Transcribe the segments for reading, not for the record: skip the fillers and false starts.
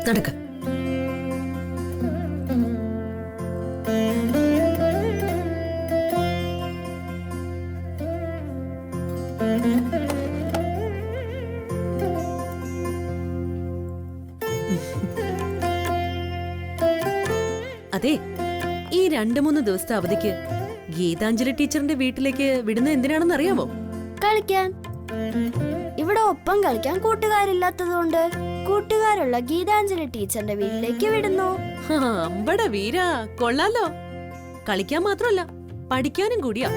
നടക്ക. അതെ, ഈ 2-3 ദിവസത്തെ അവധിക്ക് ഗീതാഞ്ജലി ടീച്ചറിന്റെ വീട്ടിലേക്ക് വിടുന്ന എന്തിനാണെന്ന് അറിയാമോ? കളിക്കാൻ. ഇവിടെ ഒപ്പം കളിക്കാൻ കൂട്ടുകാരില്ലാത്തതുകൊണ്ട് കൂട്ടുകാരുള്ള ഗീതാഞ്ജലി ടീച്ചറിന്റെ വീട്ടിലേക്ക് വിടുന്നു. അമ്പട വീരാ, കൊള്ളാലോ. കളിക്കാൻ മാത്രമല്ല, പഠിക്കാനും കൂടിയാ.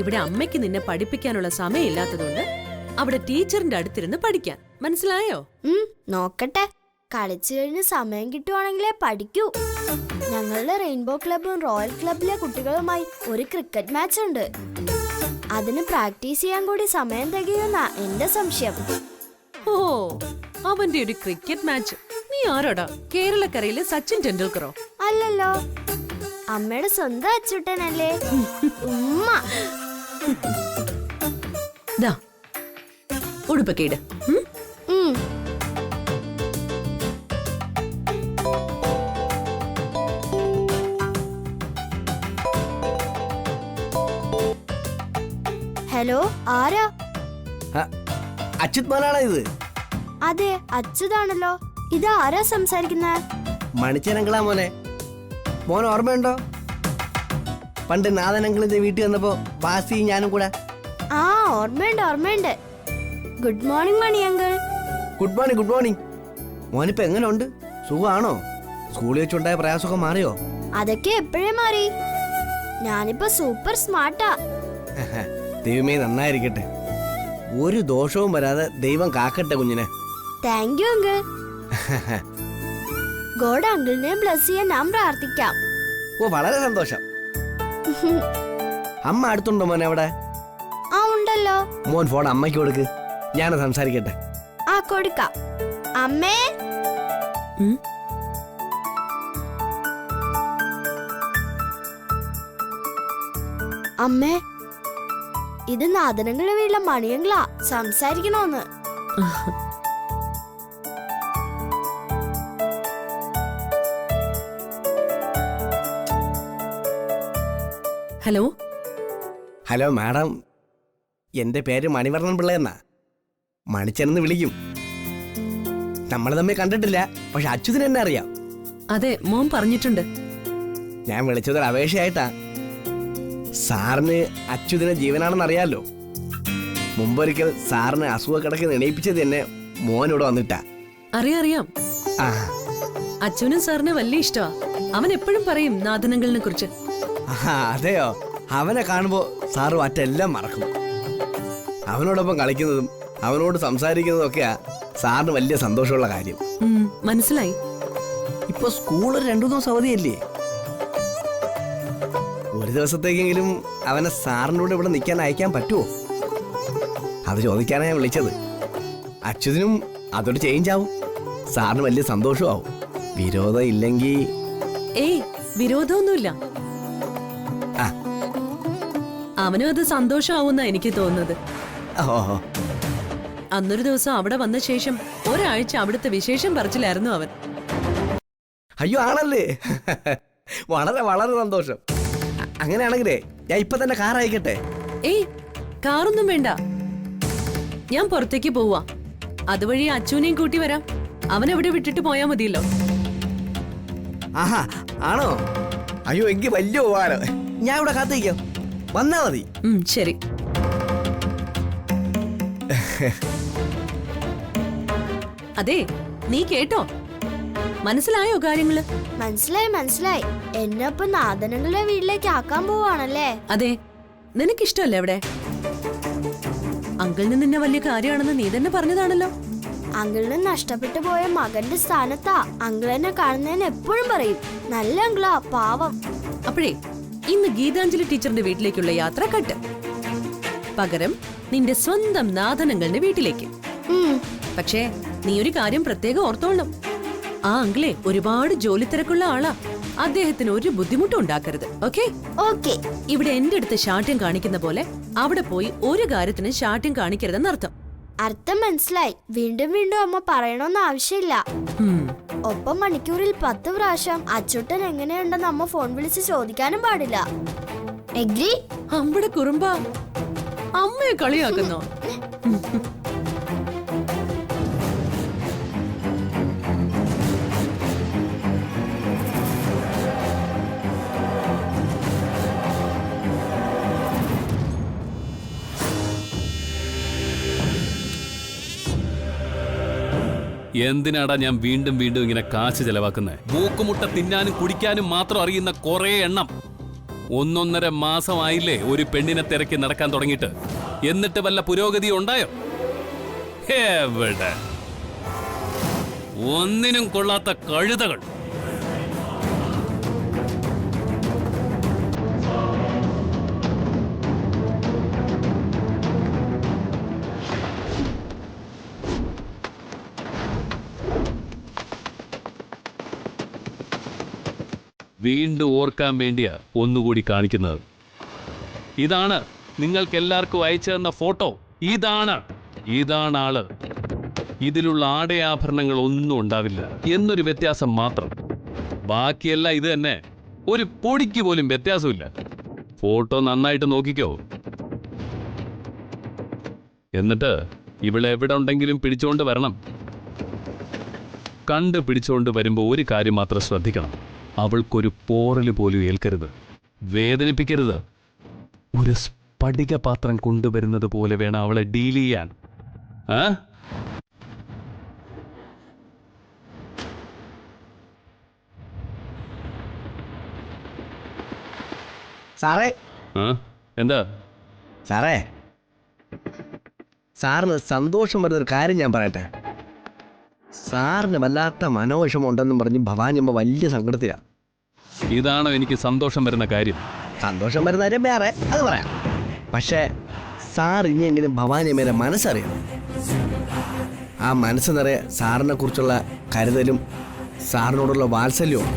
ഇവിടെ അമ്മയ്ക്ക് നിന്നെ പഠിപ്പിക്കാനുള്ള സമയമില്ലാത്തതുകൊണ്ട് അവിടെ ടീച്ചറിന്റെ അടുത്തിരുന്ന് പഠിക്കാൻ. മനസ്സിലായോ? നോക്കട്ടെ. കളിച്ചു കഴിഞ്ഞ് സമയം കിട്ടുവാണെങ്കിലേ പഠിക്കൂ. ഞങ്ങളുടെ റെയിൻബോ ക്ലബും റോയൽ ക്ലബിലെ കുട്ടികളുമായി ഒരു ക്രിക്കറ്റ് മാച്ച് ഉണ്ട്. അതിന് പ്രാക്ടീസ് ചെയ്യാൻ കൂടി സമയം തികയുന്ന എന്റെ സംശയം. ഓ, അവന്റെ ഒരു ക്രിക്കറ്റ് മാച്ച്. നീ ആരോടാ? കേരളക്കരയിലെ സച്ചിൻ ടെണ്ടുൽക്കറോ? അല്ലല്ലോ, അമ്മയുടെ സ്വന്തം അച്ചുട്ടനല്ലേ. ഉമ്മ. ഉടുപ്പൊക്കെ ഇട്. ഹലോ, ആരാ? അച്യുത് മോനാണോ ഇത്? അതെ, അച്യുതാണല്ലോ. ഇത് ആരാ സംസാരിക്കുന്ന? മണിച്ചനങ്കിളാ മോനെ. മോൻ ഓർമ്മയുണ്ടോ? പണ്ട് നാഥനങ്കിളിന്റെ വീട്ടിൽ വന്നപ്പോ വാസി ഞാനും കൂടെ. ആ, ഓർമ്മയുണ്ട്. Good morning Mani uncle. Good morning, good morning. മോനിപ്പോ എങ്ങനെ ഉണ്ട്? സുഖമാണോ? സ്കൂളിൽ വെച്ചുണ്ടായ പ്രയാസമൊക്കെ മാറിയോ? അതൊക്കെ എപ്പോഴേ മാറി. ഞാനിപ്പോ സൂപ്പർ സ്മാർട്ടാ. ദൈവമേ നന്നായിരിക്കട്ടെ. ഒരു ദോഷവും വരാതെ ദൈവം കാക്കട്ടെ കുഞ്ഞിനെ. Thank you uncle. ഗോഡ് അങ്കിളിനെ ബ്ലസ് ചെയ്യാൻ ഞാൻ പ്രാർത്ഥിക്കാം. ഓ, വളരെ സന്തോഷം. അമ്മ അടുത്തുണ്ടോ മോനെ അവിടെ? ആ, ഉണ്ടല്ലോ. മോൻ ഫോൺ അമ്മയ്ക്ക് കൊടുക്ക്, ഞാൻ സംസാരിക്കട്ടെ. ആ, കൊടുക്കാം. അമ്മേ. അമ്മേ, ഇത് നാദനങ്ങളുടെ വീട്ടിലെ മണിയങ്ങളാ. സംസാരിക്കണോന്ന്. ഹലോ. ഹലോ മാഡം, എന്റെ പേര് മണിവർണ്ണൻ പിള്ള എന്നാ. മണിച്ചനെന്ന് വിളിക്കും. നമ്മൾ തമ്മിൽ കണ്ടിട്ടില്ല, പക്ഷെ അച്യുതിന് എന്നെ അറിയാം. അതെ, മോൻ പറഞ്ഞിട്ടുണ്ട്. ഞാൻ വിളിച്ചതൊരു അപേക്ഷയായിട്ടാ. സാറിന് അച്യുതിനെ ജീവനാണെന്ന് അറിയാലോ. മുമ്പൊരിക്കൽ സാറിന് അസുഖക്കിടക്ക് എണീപ്പിച്ചത് തന്നെ മോനിവിടെ വന്നിട്ടാ. അറിയാം. അച്ഛനും സാറിന് വലിയ ഇഷ്ടമാ. അവൻ എപ്പോഴും പറയും നാഥനങ്ങളിനെ കുറിച്ച്. അതെയോ? അവനെ കാണുമ്പോ സാറ് മറ്റെല്ലാം മറക്കും. അവനോടൊപ്പം കളിക്കുന്നതും അവനോട് സംസാരിക്കുന്നതും ഒക്കെയാ സാറിന് വലിയ സന്തോഷമുള്ള കാര്യം. മനസ്സിലായി. ഇപ്പൊ സ്കൂള് 2 ദിവസം അവധിയല്ലേ? ഒരു ദിവസത്തേക്കെങ്കിലും അവനെ സാറിൻ്റെ കൂടെ ഇവിടെ നിൽക്കാൻ അയക്കാൻ പറ്റുമോ? അത് ചോദിക്കാനാണ് ഞാൻ വിളിച്ചത്. അച്യുതിനും അതൊരു ചേഞ്ച് ആവും, സാറിന് വലിയ സന്തോഷമാവും. വിരോധം ഇല്ലെങ്കിൽ? ഏയ്, വിരോധമൊന്നുമില്ല. അവനും അത് സന്തോഷമാവുന്ന എനിക്ക് തോന്നുന്നത്. അന്നൊരു ദിവസം അവിടെ വന്ന ശേഷം ഒരാഴ്ച അവിടുത്തെ വിശേഷം പറച്ചിലായിരുന്നു അവൻ. അയ്യോ, ആണല്ലേ? വളരെ വളരെ സന്തോഷം. അങ്ങനെയാണെങ്കിലേ ഞാൻ ഇപ്പൊ തന്നെ കാർ അയക്കട്ടെ? ഏയ്, കാറൊന്നും വേണ്ട. ഞാൻ പുറത്തേക്ക് പോവാ. അതുവഴി അച്ഛനെയും കൂട്ടി വരാം. അവൻ എവിടെ വിട്ടിട്ട് പോയാ മതിയല്ലോ. ആഹാ, ആണോ? അയ്യോ, എനിക്ക് വലിയ ഉപകാരം. ഞാൻ ഇവിടെ കാത്തിരിക്കാം, വന്നാ മതി. ശരി. അതെ, നീ കേട്ടോ? മനസ്സിലായോ കാര്യങ്ങള്? മനസ്സിലായി. എന്നൊപ്പം നാദനങ്ങളുടെ വീട്ടിലേക്ക് ആക്കാൻ പോവാണല്ലേ? അതെ. നിനക്കിഷ്ടല്ലേ അവിടെ? അങ്കിളിന് നിന്നെ വലിയ കാര്യമാണെന്ന് നീ തന്നെ പറഞ്ഞതാണല്ലോ. അങ്കിളിന് നഷ്ടപ്പെട്ടു പോയ മകന്റെ സ്ഥാനത്താ അങ്കിൾ എന്നെ കാണുന്നതിന് എപ്പോഴും പറയും. നല്ല അങ്കിളാ, പാവം. അപ്പോഴേ ഇന്ന് ഗീതാഞ്ജലി ടീച്ചറിന്റെ വീട്ടിലേക്കുള്ള യാത്ര കട്ട്. പകരം നിന്റെ സ്വന്തം നാഥനങ്ങളുടെ വീട്ടിലേക്ക്. പക്ഷേ നീ ഒരു കാര്യം പ്രത്യേകം ഓർത്തോളണം. ആ അങ്കിളെ ഒരുപാട് ജോലി തിരക്കുള്ള ആളാ. അദ്ദേഹത്തിന് ഒരു ബുദ്ധിമുട്ടും ഉണ്ടാക്കരുത്. ഓക്കെ? ഓക്കെ. ഇവിടെ എന്റെ അടുത്ത് ശാഠ്യം കാണിക്കുന്ന പോലെ അവിടെ പോയി ഒരു കാര്യത്തിന് ശാഠ്യം കാണിക്കരുതെന്ന് അർത്ഥം. അർത്ഥം മനസ്സിലായി. വീണ്ടും വീണ്ടും അമ്മ പറയണമെന്ന് ആവശ്യമില്ല. ഒപ്പം മണിക്കൂറിൽ 10 പ്രാവശ്യം അച്ചുട്ടൻ എങ്ങനെയുണ്ടെന്ന് അമ്മ ഫോൺ വിളിച്ച് ചോദിക്കാനും പാടില്ല. എഗ്രി? അമ്പടെ കുറുമ്പ അമ്മയെ കളിയാക്കുന്നോ? എന്തിനാടാ ഞാൻ വീണ്ടും വീണ്ടും ഇങ്ങനെ കാശ് ചെലവാക്കുന്നത്? മൂക്കുമുട്ട തിന്നാനും കുടിക്കാനും മാത്രം അറിയുന്ന കുറെ എണ്ണം. 1.5 മാസമായില്ലേ ഒരു പെണ്ണിനെ തിരക്കി നടക്കാൻ തുടങ്ങിയിട്ട്? എന്നിട്ട് വല്ല പുരോഗതി ഉണ്ടായോ? എവിടെ? ഒന്നിനും കൊള്ളാത്ത കഴുതകൾ. വീണ്ടും ഓർക്കാൻ വേണ്ടിയാ ഒന്നുകൂടി കാണിക്കുന്നത്. ഇതാണ് നിങ്ങൾക്കെല്ലാവർക്കും അയച്ചു തന്ന ഫോട്ടോ. ഇതാണ് ആള്. ഇതിലുള്ള ആടയാഭരണങ്ങൾ ഒന്നും ഉണ്ടാവില്ല എന്നൊരു വ്യത്യാസം മാത്രം. ബാക്കിയെല്ലാം ഇത് തന്നെ. ഒരു പൊടിക്ക് പോലും വ്യത്യാസമില്ല. ഫോട്ടോ നന്നായിട്ട് നോക്കിക്കോ. എന്നിട്ട് ഇവിടെ എവിടെ ഉണ്ടെങ്കിലും പിടിച്ചോണ്ട് വരണം. കണ്ട് പിടിച്ചോണ്ട് വരുമ്പോൾ ഒരു കാര്യം മാത്രം ശ്രദ്ധിക്കണം. അവൾക്കൊരു പോറല് പോലും ഏൽക്കരുത്, വേദനിപ്പിക്കരുത്. ഒരു സ്ഫടിക പാത്രം കൊണ്ടുവരുന്നത് പോലെ വേണം അവളെ ഡീൽ ചെയ്യാൻ. സാറേ. എന്താ സാറേ, സാറിന് സന്തോഷം വരുന്നൊരു കാര്യം ഞാൻ പറയട്ടെ. സാറിന് വല്ലാത്ത മനോവിഷമം ഉണ്ടെന്നും പറഞ്ഞ് ഭവാനിയമ്മ വലിയ സങ്കടത്തിലാണ്. ഇതാണോ എനിക്ക് സന്തോഷം വരുന്ന കാര്യം? സന്തോഷം വരുന്ന കാര്യം വേറെ, അത് പറയാം. പക്ഷേ സാർ ഇനിയെങ്കിലും ഭവാനിയമ്മയുടെ മനസ്സറിയണം. ആ മനസ്സ് നിറയെ സാറിനെ കുറിച്ചുള്ള കരുതലും സാറിനോടുള്ള വാത്സല്യവും.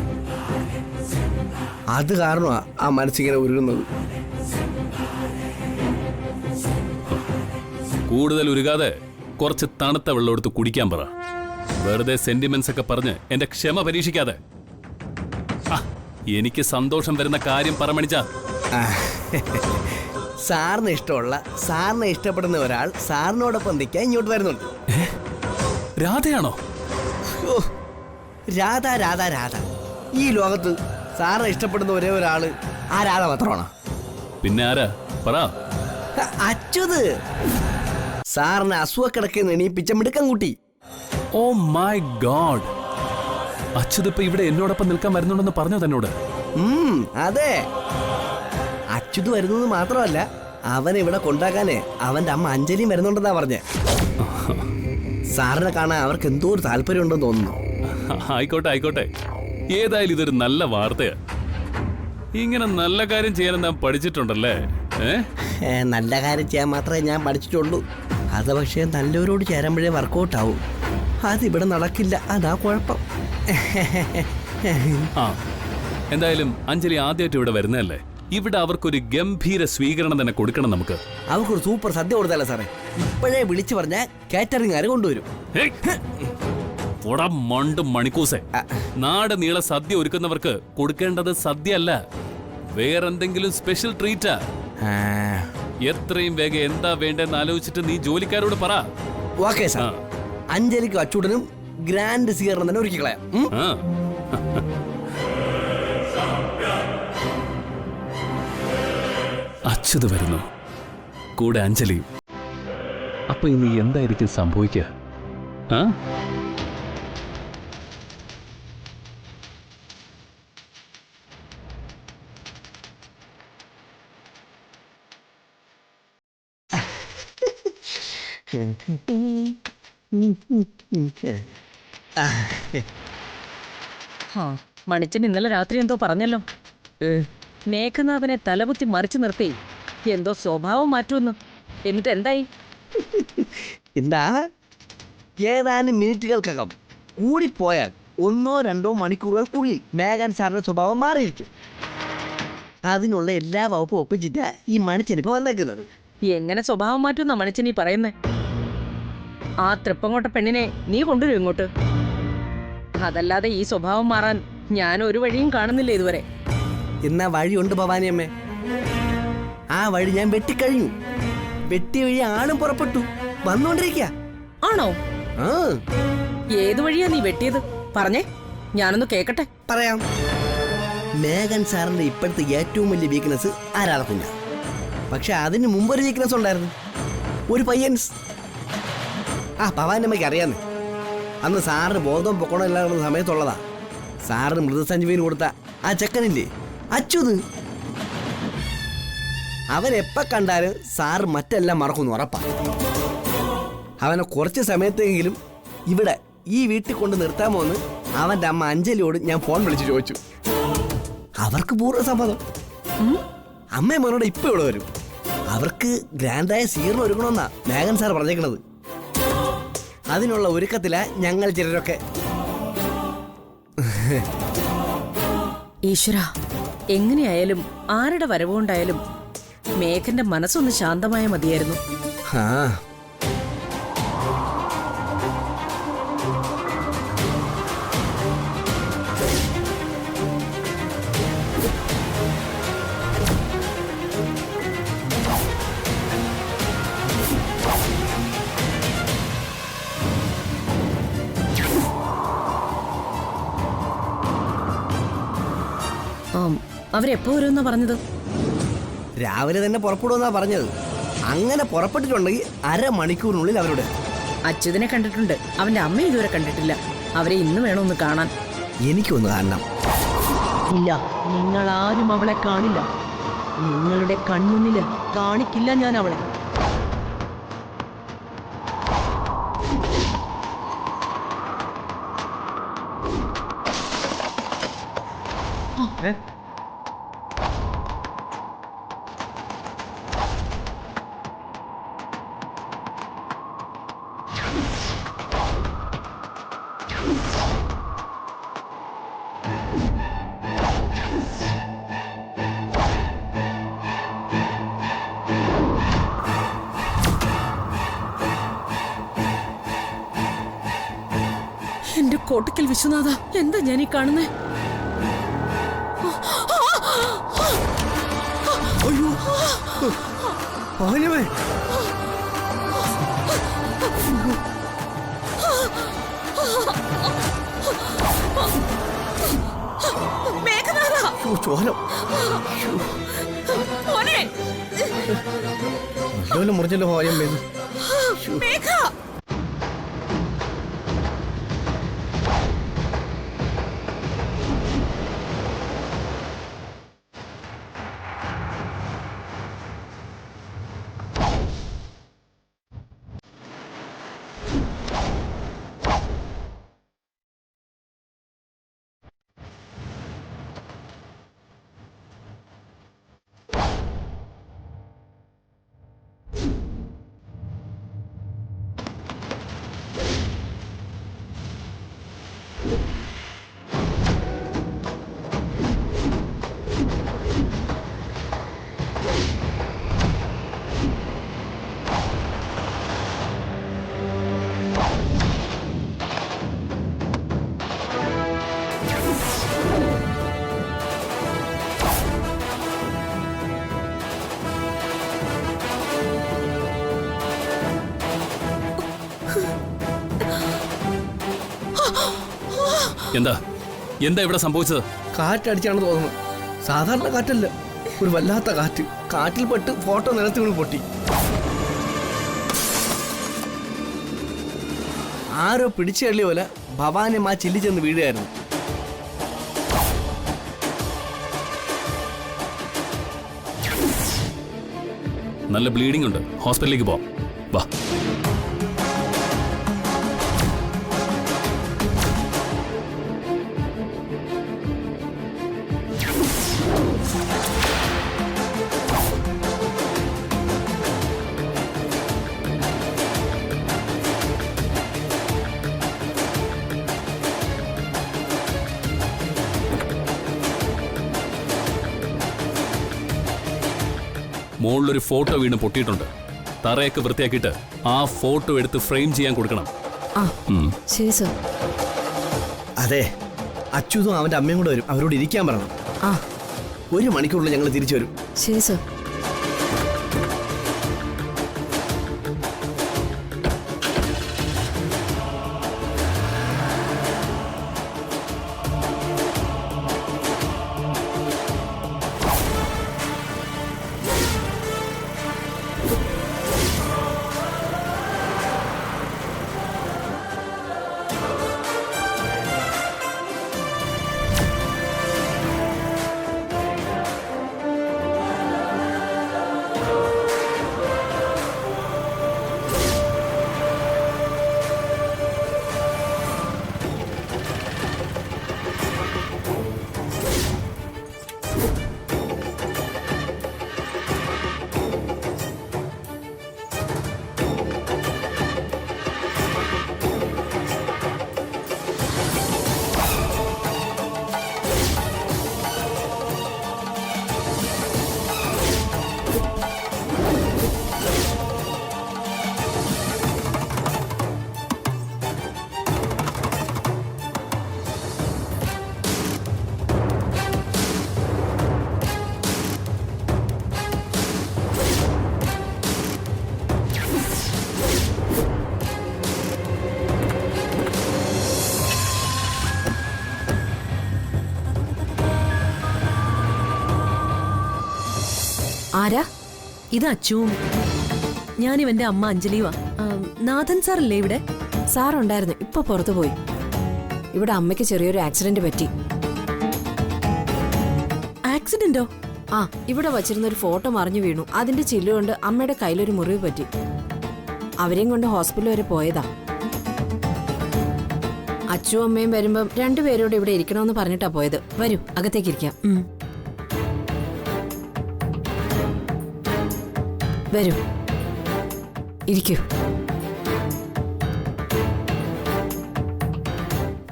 അത് കാരണമാണ് ആ മനസ്സിങ്ങനെ ഉരുകുന്നത്. കൂടുതൽ ഉരുകാതെ കുറച്ച് തണുത്ത വെള്ളം എടുത്ത് കുടിക്കാൻ പറ. വെറുതെ സെന്റിമെന്റ്സ് ഒക്കെ പറഞ്ഞ് എന്റെ ക്ഷമ പരീക്ഷിക്കാതെ. എനിക്ക് സന്തോഷം വരുന്ന കാര്യം പറമണിച്ച. സാറിന് ഇഷ്ടമുള്ള, സാറിനെ ഇഷ്ടപ്പെടുന്ന ഒരാൾ സാറിനോടൊപ്പം നിൽക്കാൻ ഇങ്ങോട്ട് വരുന്നുണ്ട്. രാധയാണോ? രാധ രാധ രാധ. ഈ ലോകത്ത് സാറിനെ ഇഷ്ടപ്പെടുന്ന ഒരേ ഒരാള് ആ രാധ മാത്രമാണോ? പിന്നെ ആരാ പറ? അച്യുത്. സാറിനെ അസുഖക്കിടക്കെന്ന് എണീപ്പിച്ച മിടുക്കം കൂട്ടി. Oh my God. അച്യുത് ഇപ്പൊ ഇവിടെ എന്നോടൊപ്പം നിൽക്കാൻ വരുന്നുണ്ടെന്ന് പറഞ്ഞോ തന്നോട്? അതെ. അച്യുത് വരുന്നത് മാത്രമല്ല, അവൻ ഇവിടെ കൊണ്ടാക്കാനേ അവന്റെ അമ്മ അഞ്ജലിയും വരുന്നുണ്ടെന്നാ പറഞ്ഞേ. സാറിനെ കാണാൻ അവർക്ക് എന്തോ ഒരു താല്പര്യം ഉണ്ടെന്ന് തോന്നുന്നു. ആയിക്കോട്ടെ. ഏതായാലും ഇതൊരു നല്ല വാർത്തയാ. ഇങ്ങനെ നല്ല കാര്യം ചെയ്യാൻ ഞാൻ പഠിച്ചിട്ടുണ്ടല്ലേ? നല്ല കാര്യം ചെയ്യാൻ മാത്രമേ ഞാൻ പഠിച്ചിട്ടുള്ളൂ. അത് പക്ഷേ നല്ലവരോട് ചേരുമ്പോഴേ വർക്കൗട്ട് ആവും. അതിവിടെ നടക്കില്ല, അതാ കുഴപ്പം. എന്തായാലും അഞ്ജലി ആദ്യമായിട്ട് ഇവിടെ വരുന്നതല്ലേ, ഇവിടെ അവർക്കൊരു ഗംഭീര സ്വീകരണം തന്നെ കൊടുക്കണം നമുക്ക്. അവർക്കൊരു സൂപ്പർ സദ്യ കൊടുത്താലോ സാറേ? ഇപ്പോഴേ വിളിച്ചു പറഞ്ഞാൽ കാറ്ററിംഗുകാർ കൊണ്ടുവരും. മണ്ട് മണിക്കൂസെ, നാട് നീളെ സദ്യ ഒരുക്കുന്നവർക്ക് കൊടുക്കേണ്ടത് സദ്യ അല്ല, വേറെന്തെങ്കിലും സ്പെഷ്യൽ ട്രീറ്റാ. എത്രയും വേഗം എന്താ വേണ്ടെന്ന് ആലോചിച്ചിട്ട് നീ ജോലിക്കാരോട് പറ. Okay sir. അഞ്ജലിക്കും അച്ചൂടനും ഗ്രാൻഡ് സ്വീകരണം തന്നെ ഒരുക്കി കളയാം. അച്യുത് വരുന്നു, കൂടെ അഞ്ജലി. അപ്പൊ ഇനി എന്തായിരിക്കും സംഭവിക്കുക? മണിച്ചൻ ഇന്നലെ രാത്രി എന്തോ പറഞ്ഞല്ലോ. മേഘനാഥനെ തലകുത്തി മറിച്ചു നിർത്തി എന്തോ സ്വഭാവം മാറ്റുമെന്ന്. എന്നിട്ട് എന്തായി? എന്താ, ഏതാനും മിനിറ്റുകൾക്കകം കൂടിപ്പോയാൽ 1-2 മണിക്കൂറുകൾക്കുള്ളിൽ മേഘൻ സാറിന്റെ സ്വഭാവം മാറിയിരിക്കും. അതിനുള്ള എല്ലാ വകുപ്പും ഒപ്പിച്ചിട്ടാ ഈ മണിച്ചനിപ്പോ വന്നേക്കുന്നത്. എങ്ങനെ സ്വഭാവം മാറ്റുമെന്നാ മണിച്ചൻ ഈ പറയുന്നേ? ആ തൃപ്പങ്ങോട്ട പെണ്ണിനെ നീ കൊണ്ടുവരും ഇങ്ങോട്ട്. അതല്ലാതെ ഈ സ്വഭാവം മാറാൻ ഞാൻ ഒരു വഴിയും കാണുന്നില്ല ഇതുവരെ. എന്നാ വഴിയുണ്ട് ഭവാനിയമ്മേ. ആ വഴി ഞാൻ വെട്ടിക്കഴിഞ്ഞു. വെട്ടിയ വഴി ആളും പുറപ്പെട്ടു വന്നോണ്ടിരിക്ക. ആണോ? ആ ഏത് വഴിയാ നീ വെട്ടിയത്? പറഞ്ഞേ, ഞാനൊന്ന് കേക്കട്ടെ. പറയാം. മേഘൻ സാറിന്റെ ഇപ്പോഴത്തെ ഏറ്റവും വലിയ വീക്ക്നെസ് ആരാധന. പക്ഷെ അതിന് മുമ്പൊരു വീക്ക്നെസ് ഉണ്ടായിരുന്നു, ഒരു പയ്യൻസ്. ആ ഭവാനിയമ്മയ്ക്ക് അറിയാന്ന്. അന്ന് സാറിന് ബോധം പൊക്കോണം ഇല്ലാത്ത സമയത്തുള്ളതാ. സാറിന് മൃതസഞ്ജീവിന് കൊടുത്ത ആ ചെക്കനില്ലേ, അച്യുത്. അവൻ എപ്പോ കണ്ടാലും സാറ് മറ്റെല്ലാം മറക്കുന്നു ഉറപ്പാ. അവനെ കുറച്ച് സമയത്തെങ്കിലും ഇവിടെ ഈ വീട്ടിൽ കൊണ്ട് നിർത്താമോ എന്ന് അവന്റെ അമ്മ അഞ്ജലിയോട് ഞാൻ ഫോൺ വിളിച്ച് ചോദിച്ചു. അവർക്ക് പൂർണ്ണ സമ്മതം. അമ്മയും മോനോട് ഇപ്പൊ ഇവിടെ വരും. അവർക്ക് ഗ്രാൻഡായ സ്വീകരണം ഒരുക്കണമെന്നാ മേഘൻ സാർ പറഞ്ഞേക്കണത്. അതിനുള്ള ഒരുക്കത്തിലാ ഞങ്ങൾ ചിലരൊക്കെ. ഈശ്വര, എങ്ങനെയായാലും ആരുടെ വരവുകൊണ്ടായാലും മേഘന്റെ മനസ്സൊന്ന് ശാന്തമായ മതിയായിരുന്നു. ആ അവരെപ്പോ വരുമെന്നാ പറഞ്ഞത്? രാവിലെ തന്നെ പുറപ്പെടുമെന്നാ പറഞ്ഞത്. അങ്ങനെ പുറപ്പെട്ടിട്ടുണ്ടെങ്കിൽ അരമണിക്കൂറിനുള്ളിൽ അവരുടെ. അച്യുതനെ കണ്ടിട്ടുണ്ട്, അവന്റെ അമ്മ ഇതുവരെ കണ്ടിട്ടില്ല. അവരെ ഇന്ന് വേണമെന്ന് കാണാൻ. എനിക്കൊന്ന് കാണണം. ഇല്ല, നിങ്ങൾ ആരും അവളെ കാണില്ല. നിങ്ങളുടെ കൺമുന്നില് കാണിക്കില്ല ഞാൻ അവളെ. എന്റെ കോട്ടക്കൽ വിശ്വനാഥ, എന്താ ഞാൻ ഈ കാണുന്നേ? അയ്യോ ഭവാനിയമ്മേ, ചോരം നല്ലപോലെ മുറിച്ചല്ലോ ഭവാനിയമ്മേ. എന്താ എന്താ ഇവിടെ സംഭവിച്ചത്? കാറ്റടിച്ചാണ് തോന്നുന്നത്. സാധാരണ കാറ്റല്ല, ഒരു വല്ലാത്ത കാറ്റ്. കാറ്റിൽ പെട്ട് ഫോട്ടോ നിലത്ത് വീണ് പൊട്ടി. ആരോ പിടിച്ചു തള്ളിയ പോലെ ഭവാനിയമ്മ ചില്ലി ചെന്ന് വീഴുകയായിരുന്നു. നല്ല ബ്ലീഡിംഗ് ഉണ്ട്, ഹോസ്പിറ്റലിലേക്ക് പോവാം. വാ. മുകളിലൊരു ഫോട്ടോ വീണ് പൊട്ടിയിട്ടുണ്ട്. തറയൊക്കെ വൃത്തിയാക്കിയിട്ട് ആ ഫോട്ടോ എടുത്ത് ഫ്രെയിം ചെയ്യാൻ കൊടുക്കണം. ശരി സർ. അതെ, അച്യുതും അവന്റെ അമ്മയും കൂടെ വരും. അവരോട് ഇരിക്കാൻ പറയണം. ആ 1 മണിക്കൂറിൽ ഞങ്ങൾ തിരിച്ചു വരും. ശരി സർ. ആരാ? ഇത് അച്ചുവും ഞാനിവന്റെ അമ്മ അഞ്ജലിയുവാ. നാഥൻ സാറല്ലേ ഇവിടെ? സാറുണ്ടായിരുന്നു, ഇപ്പൊ പുറത്തു പോയി. ഇവിടെ അമ്മയ്ക്ക് ചെറിയൊരു ആക്സിഡന്റ് പറ്റി. ആക്സിഡന്റോ? ആ, ഇവിടെ വച്ചിരുന്ന ഒരു ഫോട്ടോ മറിഞ്ഞു വീണു. അതിന്റെ ചില്ലുകൊണ്ട് അമ്മയുടെ കയ്യിലൊരു മുറിവ് പറ്റി. അവരെയും കൊണ്ട് ഹോസ്പിറ്റൽ വരെ പോയതാ. അച്ഛനും അമ്മയും വരുമ്പം രണ്ടുപേരോട് ഇവിടെ ഇരിക്കണമെന്ന് പറഞ്ഞിട്ടാ പോയത്. വരൂ, അകത്തേക്ക് ഇരിക്കാം. വരൂ, ഇരിക്കൂ.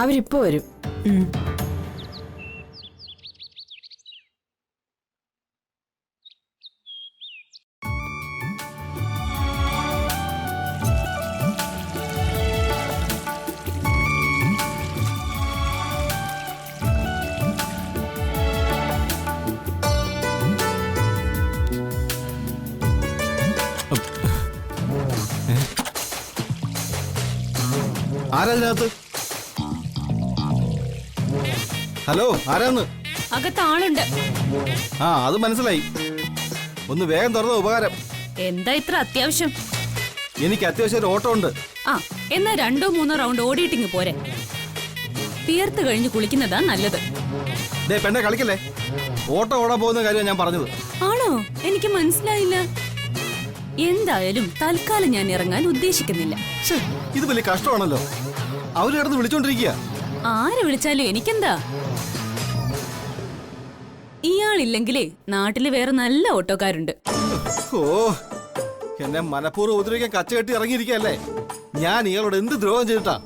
അവരിപ്പോ വരും. ആരാതിനകത്ത്? ഹലോ, ആരാന്ന്? അകത്ത് ആളുണ്ട്. ആ, അത് മനസ്സിലായി. ഒന്ന് വേഗം തുറന്ന ഉപകാരം. എന്താ ഇത്ര അത്യാവശ്യം? എനിക്ക് അത്യാവശ്യം ഒരു ഓട്ടം ഉണ്ട്. ആ, എന്നാ 2-3 റൗണ്ട് ഓടിയിട്ടിങ് പോരെ. തീർത്ത് കഴിഞ്ഞ് കുളിക്കുന്നതാ നല്ലത്. ദേ പെണ്ണെ, കളിക്കല്ലേ. ഓട്ടം ഓടാൻ പോകുന്ന കാര്യമാണ് ഞാൻ പറഞ്ഞത്. ആണോ? എനിക്ക് മനസ്സിലായില്ല. എന്തായാലും തൽക്കാലം ഞാൻ ഇറങ്ങാൻ ഉദ്ദേശിക്കുന്നില്ല. ഛേ, ഇത് വലിയ കഷ്ടമാണല്ലോ. അവര് കിടന്ന് വിളിച്ചോണ്ടിരിക്കുക. ആരെ വിളിച്ചാലും എനിക്കെന്താ? ഇയാളില്ലെങ്കിലേ നാട്ടില് വേറെ നല്ല ഓട്ടോക്കാരുണ്ട്. ഓ, എന്നെ മനഃപൂർവ്വം ഉപദ്രവിക്കാൻ കച്ചകെട്ടി ഇറങ്ങിയിരിക്കല്ലേ. ഞാൻ ഇയാളോട് എന്ത് ദ്രോഹം ചെയ്തിട്ടാ?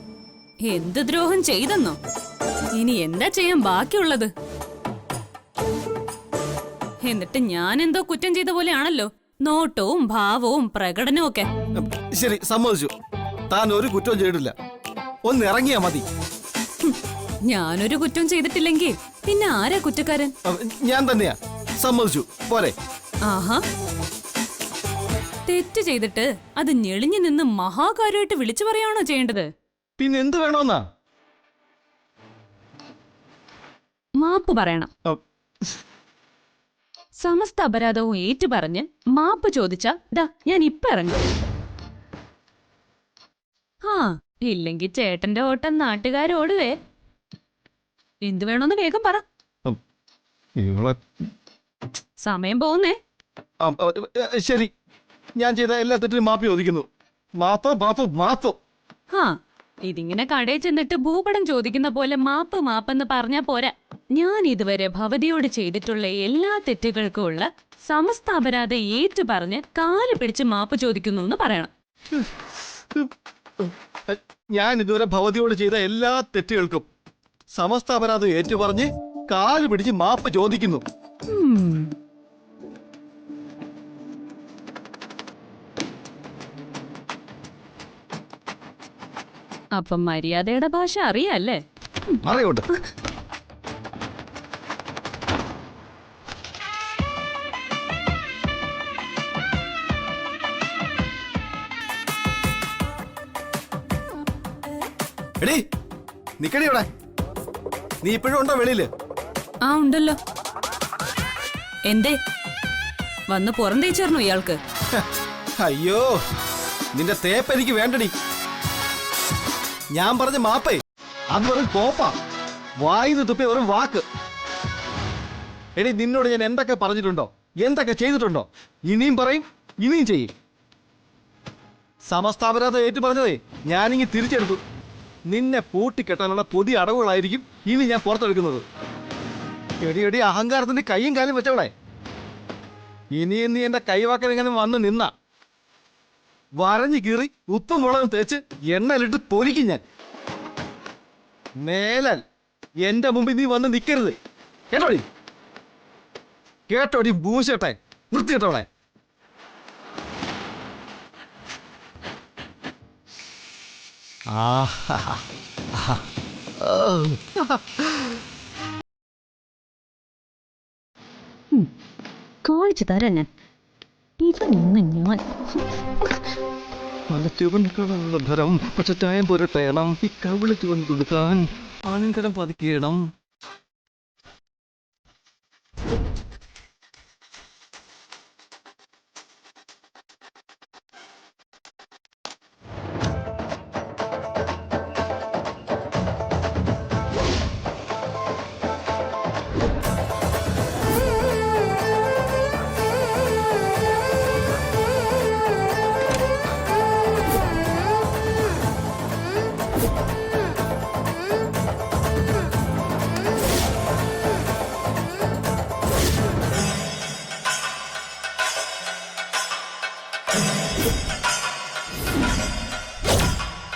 എന്ത് ദ്രോഹം ചെയ്തെന്നോ? ഇനി എന്താ ചെയ്യാൻ ബാക്കിയുള്ളത്? എന്നിട്ട് ഞാൻ എന്തോ കുറ്റം ചെയ്ത പോലെയാണല്ലോ നോട്ടവും ഭാവവും പ്രകടനവും ഒക്കെ. ശരി, സമ്മതിച്ചു. താൻ ഒരു കുറ്റവും ചെയ്തിട്ടില്ല. ഒന്ന് ഇറങ്ങിയാ മതി. ഞാനൊരു കുറ്റം ചെയ്തിട്ടില്ലെങ്കിൽ പിന്നെ ആരാ കുറ്റക്കാരൻ? ഞാൻ തന്നെയാ. സമ്മതിച്ചു, പോരെ? ആഹാ, തെറ്റ് ചെയ്തിട്ട് അത് ഞെളിഞ്ഞു നിന്ന് മഹാകാര്യമായിട്ട് വിളിച്ചു പറയാണോ ചെയ്യേണ്ടത്? പിന്നെ എന്ത് വേണമെന്നാ? മാപ്പ് പറയണം. സമസ്ത അപരാധവും ഏറ്റുപറഞ്ഞ് മാപ്പ് ചോദിച്ചാ ദാ ഞാൻ ഇപ്പൊ ഇറങ്ങും. ആ, ഇല്ലെങ്കി ചേട്ടന്റെ ഓട്ടം നാട്ടുകാരോടുവേ. എന്തു വേണോന്ന് വേഗം പറ. സമയം പോകുന്നേ. ശരി, ഞാൻ ചെയ്ത എല്ലാ തെറ്റിനും മാപ്പി ചോദിക്കുന്നു. മാപ്പ്. ആ, ഇതിങ്ങനെ കടയിൽ ചെന്നിട്ട് ഭൂപടം ചോദിക്കുന്ന പോലെ മാപ്പ് മാപ്പെന്ന് പറഞ്ഞാ പോരാ. ഞാൻ ഇതുവരെ ഭവതിയോട് ചെയ്തിട്ടുള്ള എല്ലാ തെറ്റുകൾക്കും ഉള്ള സമസ്ത അപരാധം ഏറ്റു പറഞ്ഞ് കാല് പിടിച്ച് മാപ്പ് ചോദിക്കുന്നു എന്ന് പറയണം. ഞാൻ ഇതുവരെ ഭവതിയോട് ചെയ്ത എല്ലാ തെറ്റുകൾക്കും സമസ്ത അപരാധം ഏറ്റുപറഞ്ഞ് കാല് പിടിച്ച് മാപ്പ് ചോദിക്കുന്നു. അപ്പം മര്യാദയുടെ ഭാഷ അറിയാല്ലേ? മറിയോട്ട്. എടീ നിക്കടി ഇവിടെ. നീ ഇപ്പോഴും ഉണ്ടോ വെളിയില്? ആ ഉണ്ടല്ലോ. എന്തേ വന്ന് പുറം തേച്ചേർന്നു ഇയാൾക്ക്? അയ്യോ നിന്റെ തേപ്പ് എനിക്ക് വേണ്ടടി. ഞാൻ പറഞ്ഞ മാപ്പേ അത് വെറും കോപ്പാ. വായിന്ന് തുപ്പിയ വെറും വാക്ക്. എടി നിന്നോട് ഞാൻ എന്തൊക്കെ പറഞ്ഞിട്ടുണ്ടോ, എന്തൊക്കെ ചെയ്തിട്ടുണ്ടോ? ഇനിയും പറയും, ഇനിയും ചെയ്യും. സമസ്താപരാധം ഏറ്റു പറഞ്ഞതേ ഞാനിങ്ങി തിരിച്ചെടുത്തു. നിന്നെ പൂട്ടിക്കെട്ടാനുള്ള പുതിയ അടവുകളായിരിക്കും ഇനി ഞാൻ പുറത്തെടുക്കുന്നത്. എടി അഹങ്കാരത്തിന്റെ കൈയും കാലും വെച്ചവളെ, ഇനിയും നീ എന്റെ കൈവാക്കൽ ഇങ്ങനെ വന്ന് നിന്ന വരഞ്ഞു കീറി ഉപ്പും മുളകും തേച്ച് എണ്ണയിലിട്ട് പൊരിക്കും ഞാൻ. മേലാൽ എന്റെ മുമ്പിൽ നീ വന്ന് നിൽക്കരുത്. കേട്ടോടി, കേട്ടോടി ഭൂശട്ടെ വൃത്തികെട്ടവളെ. കാണിച്ചു തരാം ഞാൻ. ഇതൊന്ന് ഞാൻ ധരം പക്ഷെ ചായം പുരട്ടേണം, ഈ കവിളിച്ച് വന്ന് കൊടുക്കാൻ ആണിൻകരം പതുക്കിയിടം.